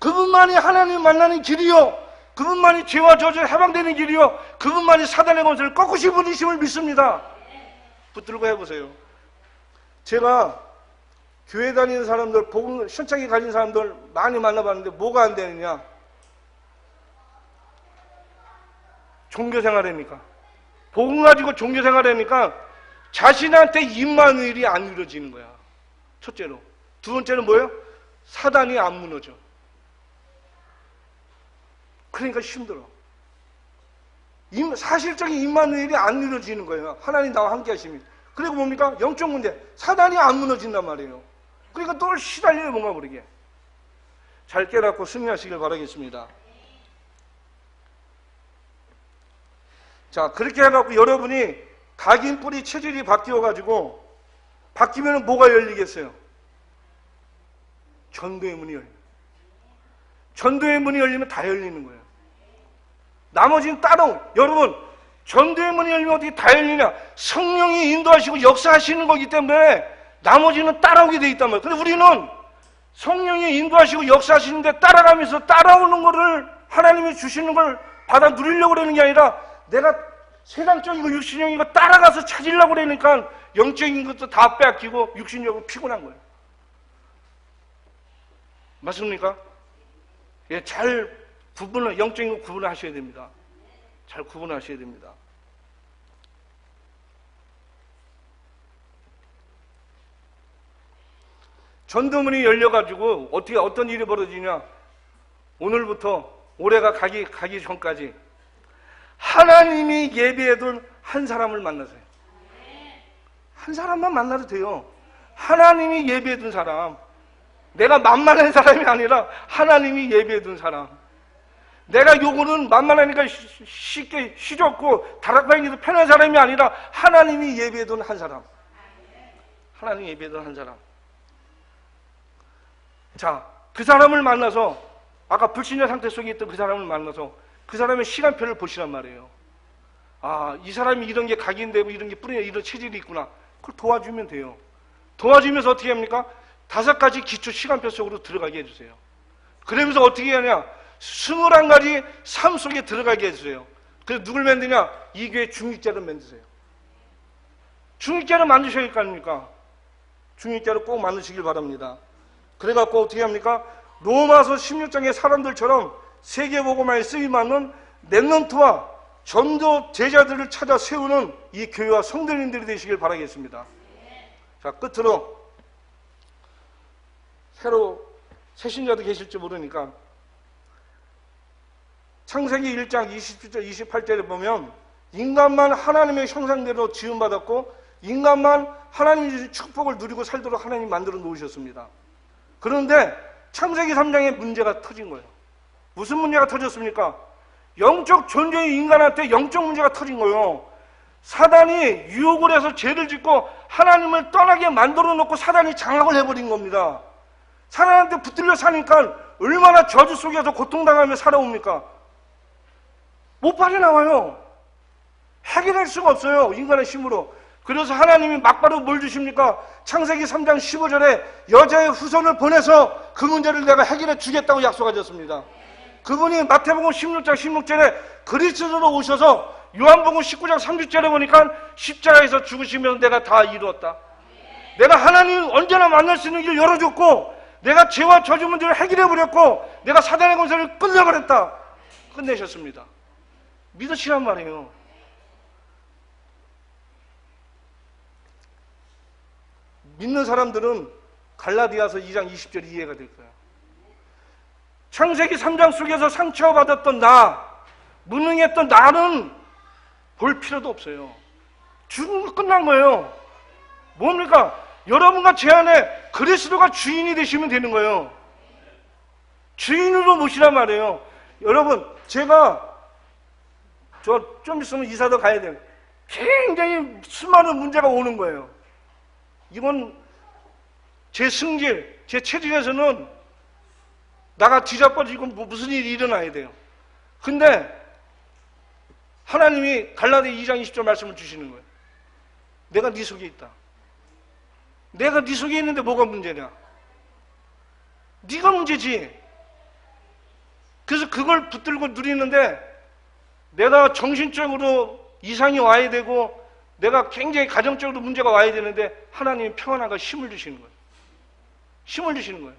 그분만이 하나님 만나는 길이요, 그분만이 죄와 저주에 해방되는 길이요, 그분만이 사단의 권세를 꺾으신 분이심을 믿습니다. 붙들고 해보세요. 제가 교회 다니는 사람들, 복음 현장에 가진 사람들 많이 만나봤는데 뭐가 안 되느냐? 종교생활이니까. 복음 가지고 종교생활이니까 자신한테 임마누엘이 안 이루어지는 거야. 첫째로. 두 번째는 뭐예요? 사단이 안 무너져. 그러니까 힘들어. 사실적인 임마누엘이 안 이루어지는 거예요. 하나님 나와 함께 하시면. 그리고 뭡니까? 영적 문제. 사단이 안 무너진단 말이에요. 그러니까 또 시달려요, 뭔가 모르게. 잘 깨닫고 승리하시길 바라겠습니다. 자, 그렇게 해갖고 여러분이 각인 뿌리 체질이 바뀌어가지고 바뀌면 뭐가 열리겠어요? 전도의 문이 열려요. 전도의 문이 열리면 다 열리는 거예요. 나머지는 따로, 여러분, 전도의 문이 열리면 어떻게 다 열리냐? 성령이 인도하시고 역사하시는 거기 때문에 나머지는 따라오게 돼 있단 말이에요. 근데 우리는 성령이 인도하시고 역사하시는데 따라가면서 따라오는 거를 하나님이 주시는 걸 받아 누리려고 그러는 게 아니라 내가 세상적이고 육신적인 거 따라가서 찾으려고 그러니까 영적인 것도 다 빼앗기고 육신적으로 피곤한 거예요. 맞습니까? 예, 잘 구분을, 영적인 거 구분을 하셔야 됩니다. 잘 구분하셔야 됩니다. 전도문이 열려가지고 어떻게 어떤 일이 벌어지냐? 오늘부터 올해가 가기 전까지 하나님이 예배해둔 한 사람을 만나세요. 한 사람만 만나도 돼요. 하나님이 예배해둔 사람. 내가 만만한 사람이 아니라 하나님이 예배해둔 사람. 내가 요거는 만만하니까 쉽게 쉬졌고 다락방에도 편한 사람이 아니라 하나님이 예배해둔 한 사람. 하나님이 예배해둔 한 사람. 자, 그 사람을 만나서, 아까 불신자 상태 속에 있던 그 사람을 만나서 그 사람의 시간표를 보시란 말이에요. 아, 이 사람이 이런 게 각인되고 이런 게 뿌리에 이런 체질이 있구나. 그걸 도와주면 돼요. 도와주면서 어떻게 합니까? 5가지 기초 시간표 속으로 들어가게 해주세요. 그러면서 어떻게 하냐? 21가지 삶 속에 들어가게 해주세요. 그래서 누굴 만드냐? 이 교회 중직자를 만드세요. 중직자를 만드셔야 할 거 아닙니까? 중직자를 꼭 만드시길 바랍니다. 그래갖고 어떻게 합니까? 로마서 16장의 사람들처럼 세계복음화에 쓰임받는 렘넌트와 전도 제자들을 찾아 세우는 이 교회와 성도님들이 되시길 바라겠습니다. 자, 끝으로 새로 새신자도 계실지 모르니까 창세기 1장 27절 28절에 보면 인간만 하나님의 형상대로 지음받았고 인간만 하나님이 주신 축복을 누리고 살도록 하나님이 만들어 놓으셨습니다. 그런데 창세기 3장에 문제가 터진 거예요. 무슨 문제가 터졌습니까? 영적 존재의 인간한테 영적 문제가 터진 거예요. 사단이 유혹을 해서 죄를 짓고 하나님을 떠나게 만들어 놓고 사단이 장악을 해버린 겁니다. 사단한테 붙들려 사니까 얼마나 저주 속에서 고통당하며 살아옵니까? 못 빠져나와요. 해결할 수가 없어요. 인간의 힘으로. 그래서 하나님이 막바로 뭘 주십니까? 창세기 3장 15절에 여자의 후손을 보내서 그 문제를 내가 해결해 주겠다고 약속하셨습니다. 그분이 마태복음 16장 16절에 그리스도로 오셔서 요한복음 19장 30절에 보니까 십자가에서 죽으시면서 내가 다 이루었다. 내가 하나님 언제나 만날 수 있는 길을 열어줬고 내가 죄와 저주 문제를 해결해버렸고 내가 사단의 권세를 끝내버렸다. 끝내셨습니다. 믿으시란 말이에요. 믿는 사람들은 갈라디아서 2장 20절 이해가 될 거예요. 창세기 3장 속에서 상처받았던 나, 무능했던 나는 볼 필요도 없어요. 죽은 거 끝난 거예요. 뭡니까? 여러분과 제 안에 그리스도가 주인이 되시면 되는 거예요. 주인으로 모시란 말이에요. 여러분, 제가 좀 있으면 이사도 가야 돼요. 굉장히 수많은 문제가 오는 거예요. 이건 제 승질, 제 체질에서는 나가 뒤잡아지고 무슨 일이 일어나야 돼요. 근데 하나님이 갈라디아 2장 20절 말씀을 주시는 거예요. 내가 네 속에 있다. 내가 네 속에 있는데 뭐가 문제냐? 네가 문제지. 그래서 그걸 붙들고 누리는데 내가 정신적으로 이상이 와야 되고 내가 굉장히 가정적으로 문제가 와야 되는데 하나님이 평안함과 힘을 주시는 거예요. 힘을 주시는 거예요.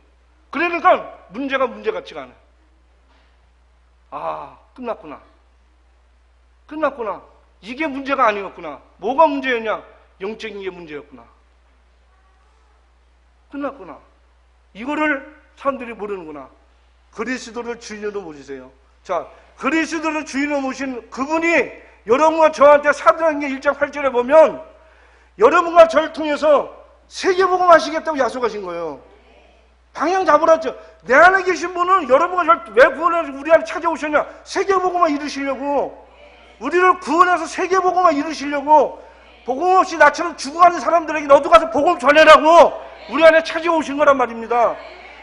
그러니까 문제가 문제 같지가 않아요. 아, 끝났구나. 끝났구나. 이게 문제가 아니었구나. 뭐가 문제였냐? 영적인 게 문제였구나. 끝났구나. 이거를 사람들이 모르는구나. 그리스도를 주인으로 모시세요. 자, 그리스도를 주인으로 모신 그분이 여러분과 저한테 사도행전 1장 8절에 보면 여러분과 저를 통해서 세계복음 하시겠다고 약속하신 거예요. 방향 잡으라죠. 내 안에 계신 분은 여러분과 저를 왜 구원해서 우리 안에 찾아오셨냐? 세계복음을 이루시려고. 우리를 구원해서 세계복음을 이루시려고. 복음 없이 나처럼 죽어가는 사람들에게 너도 가서 복음 전해라고 우리 안에 찾아오신 거란 말입니다.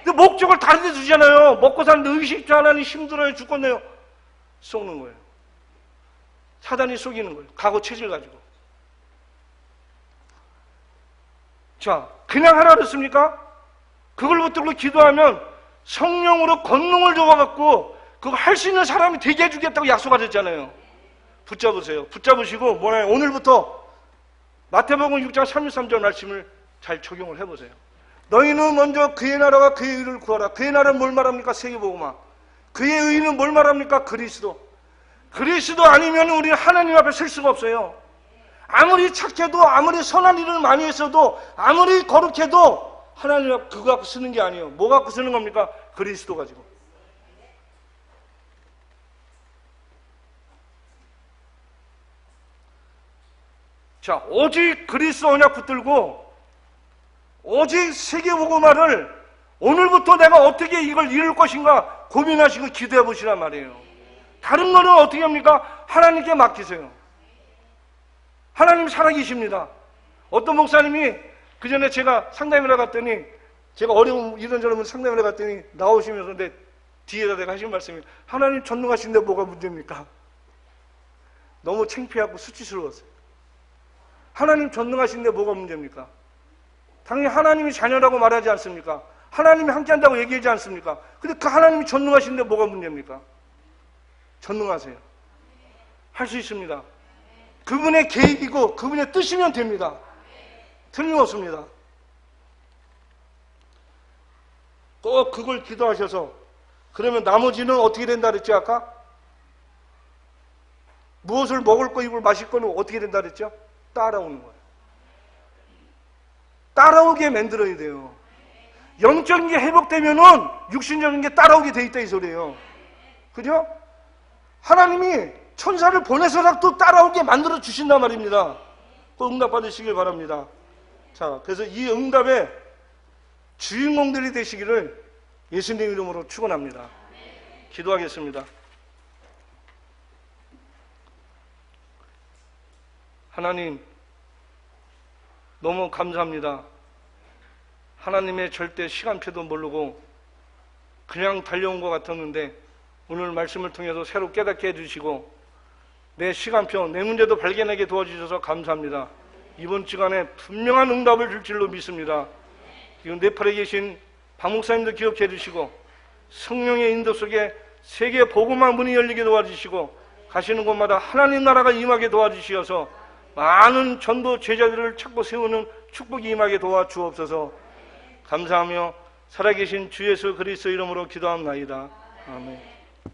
근데 목적을 다른 데 두잖아요. 먹고 사는데 의식주 하나니 힘들어요. 죽겠네요. 속는 거예요. 사단이 속이는 거예요. 과거 체질 가지고. 자, 그냥 하라 그랬습니까? 그걸 붙들고 기도하면 성령으로 권능을 줘갖고 그거 할 수 있는 사람이 되게 해주겠다고 약속하셨잖아요. 붙잡으세요. 붙잡으시고 뭐냐? 오늘부터 마태복음 6장 33절 말씀을 잘 적용을 해보세요. 너희는 먼저 그의 나라와 그의 의를 구하라. 그의 나라는 뭘 말합니까? 세계복음화. 그의 의는 뭘 말합니까? 그리스도. 그리스도 아니면 우리는 하나님 앞에 설 수가 없어요. 아무리 착해도, 아무리 선한 일을 많이 했어도, 아무리 거룩해도 하나님 앞 그거 갖고 쓰는 게 아니에요. 뭐 갖고 쓰는 겁니까? 그리스도 가지고. 자, 오직 그리스도 언약 붙들고 오직 세계복음화를 오늘부터 내가 어떻게 이걸 이룰 것인가 고민하시고 기도해 보시란 말이에요. 다른 거는 어떻게 합니까? 하나님께 맡기세요. 하나님 살아계십니다. 어떤 목사님이 그 전에 제가 상담을 해갔더니, 제가 어려운 이런저런 상담을 해갔더니 나오시면서 내 뒤에다 내가 하신 말씀이, 하나님 전능하신데 뭐가 문제입니까? 너무 창피하고 수치스러웠어요. 하나님 전능하신데 뭐가 문제입니까? 당연히 하나님이 자녀라고 말하지 않습니까? 하나님이 함께한다고 얘기하지 않습니까? 근데 그 하나님이 전능하신데 뭐가 문제입니까? 전능하세요. 할 수 있습니다. 그분의 계획이고 그분의 뜻이면 됩니다. 틀림없습니다. 꼭 그걸 기도하셔서, 그러면 나머지는 어떻게 된다 그랬죠 아까? 무엇을 먹을 거 입을 마실 거는 어떻게 된다 그랬죠? 따라오는 거예요. 따라오게 만들어야 돼요. 영적인 게 회복되면은 육신적인 게 따라오게 돼 있다 이 소리예요. 그죠? 하나님이 천사를 보내서라도 따라오게 만들어 주신단 말입니다. 꼭 응답 받으시길 바랍니다. 자, 그래서 이 응답의 주인공들이 되시기를 예수님 이름으로 축원합니다. 기도하겠습니다. 하나님, 너무 감사합니다. 하나님의 절대 시간표도 모르고 그냥 달려온 것 같았는데 오늘 말씀을 통해서 새로 깨닫게 해주시고 내 시간표, 내 문제도 발견하게 도와주셔서 감사합니다. 이번 주간에 분명한 응답을 줄 줄로 믿습니다. 지금 네팔에 계신 박 목사님도 기억해 주시고 성령의 인도 속에 세계 복음화 문이 열리게 도와주시고 가시는 곳마다 하나님 나라가 임하게 도와주시어서 많은 전도 제자들을 찾고 세우는 축복이 임하게 도와주옵소서. 감사하며 살아계신 주 예수 그리스도 이름으로 기도합나이다. 아멘.